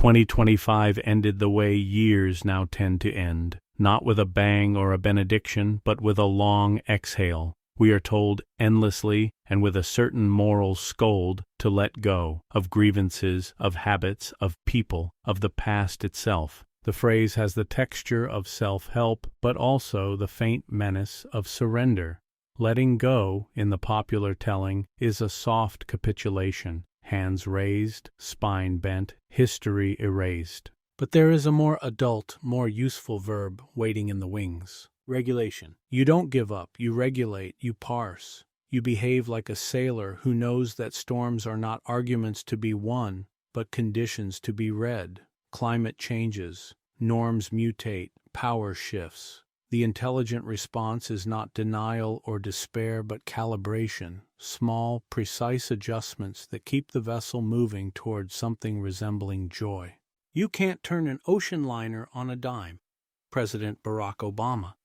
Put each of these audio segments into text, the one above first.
2025 ended the way years now tend to end, not with a bang or a benediction, but with a long exhale. We are told endlessly and with a certain moral scold to let go of grievances, of habits, of people, of the past itself. The phrase has the texture of self-help, but also the faint menace of surrender. Letting go, in the popular telling, is a soft capitulation, hands raised, spine bent, history erased. But there is a more adult, more useful verb waiting in the wings. Regulation. You don't give up, you regulate, you parse. You behave like a sailor who knows that storms are not arguments to be won, but conditions to be read. Climate changes, norms mutate, power shifts. The intelligent response is not denial or despair, but calibration, small, precise adjustments that keep the vessel moving towards something resembling joy. You can't turn an ocean liner on a dime. President Barack Obama.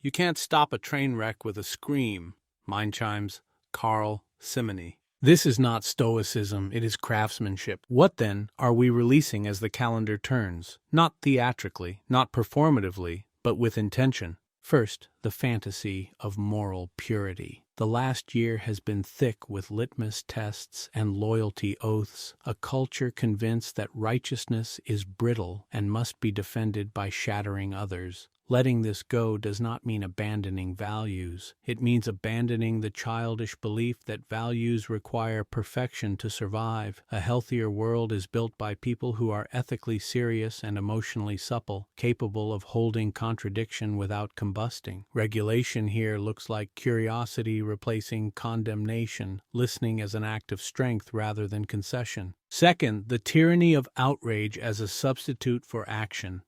You can't stop a train wreck with a scream. Mind chimes, Carl Simony. This is not stoicism, it is craftsmanship. What then are we releasing as the calendar turns? Not theatrically, not performatively, but with intention. First, the fantasy of moral purity. The last year has been thick with litmus tests and loyalty oaths, a culture convinced that righteousness is brittle and must be defended by shattering others. Letting this go does not mean abandoning values. It means abandoning the childish belief that values require perfection to survive. A healthier world is built by people who are ethically serious and emotionally supple, capable of holding contradiction without combusting. Regulation here looks like curiosity replacing condemnation, listening as an act of strength rather than concession. Second, the tyranny of outrage as a substitute for action.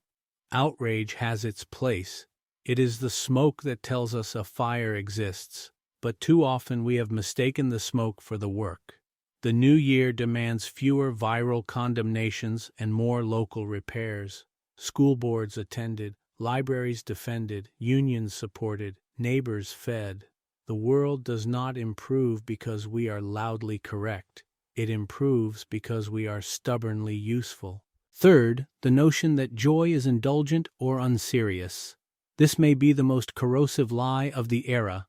Outrage has its place. It is the smoke that tells us a fire exists, but too often we have mistaken the smoke for the work. The new year demands fewer viral condemnations and more local repairs. School boards attended, libraries defended, unions supported, neighbors fed. The world does not improve because we are loudly correct. It improves because we are stubbornly useful. Third, the notion that joy is indulgent or unserious. This may be the most corrosive lie of the era.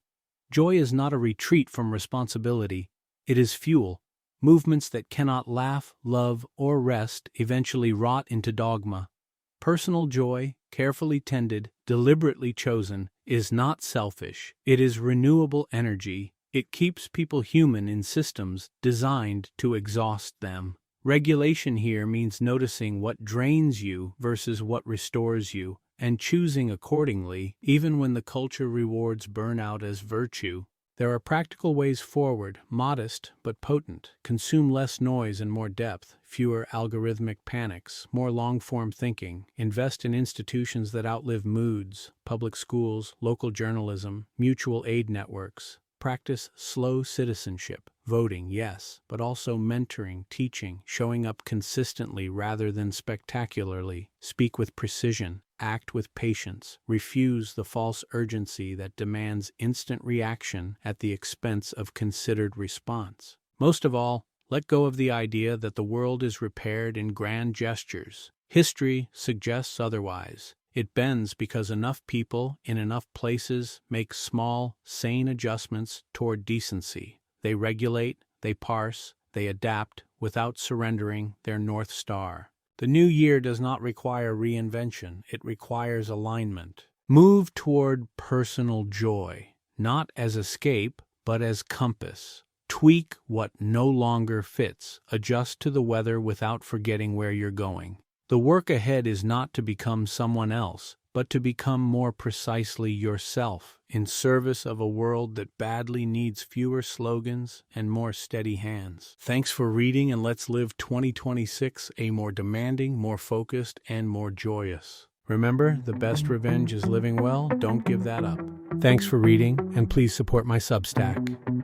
Joy is not a retreat from responsibility. It is fuel. Movements that cannot laugh, love, or rest eventually rot into dogma. Personal joy, carefully tended, deliberately chosen, is not selfish. It is renewable energy. It keeps people human in systems designed to exhaust them. Regulation here means noticing what drains you versus what restores you, and choosing accordingly, even when the culture rewards burnout as virtue. There are practical ways forward, modest but potent. Consume less noise and more depth, fewer algorithmic panics, more long-form thinking. Invest in institutions that outlive moods, public schools, local journalism, mutual aid networks. Practice slow citizenship, voting, yes, but also mentoring, teaching, showing up consistently rather than spectacularly. Speak with precision, act with patience, refuse the false urgency that demands instant reaction at the expense of considered response. Most of all, let go of the idea that the world is repaired in grand gestures. History suggests otherwise. It bends because enough people in enough places make small, sane adjustments toward decency. They regulate, they parse, they adapt without surrendering their North Star. The new year does not require reinvention, it requires alignment. Move toward personal joy, not as escape, but as compass. Tweak what no longer fits, adjust to the weather without forgetting where you're going. The work ahead is not to become someone else, but to become more precisely yourself, in service of a world that badly needs fewer slogans and more steady hands. Thanks for reading, and let's live 2026 a more demanding, more focused, and more joyous. Remember, the best revenge is living well. Don't give that up. Thanks for reading, and please support my Substack.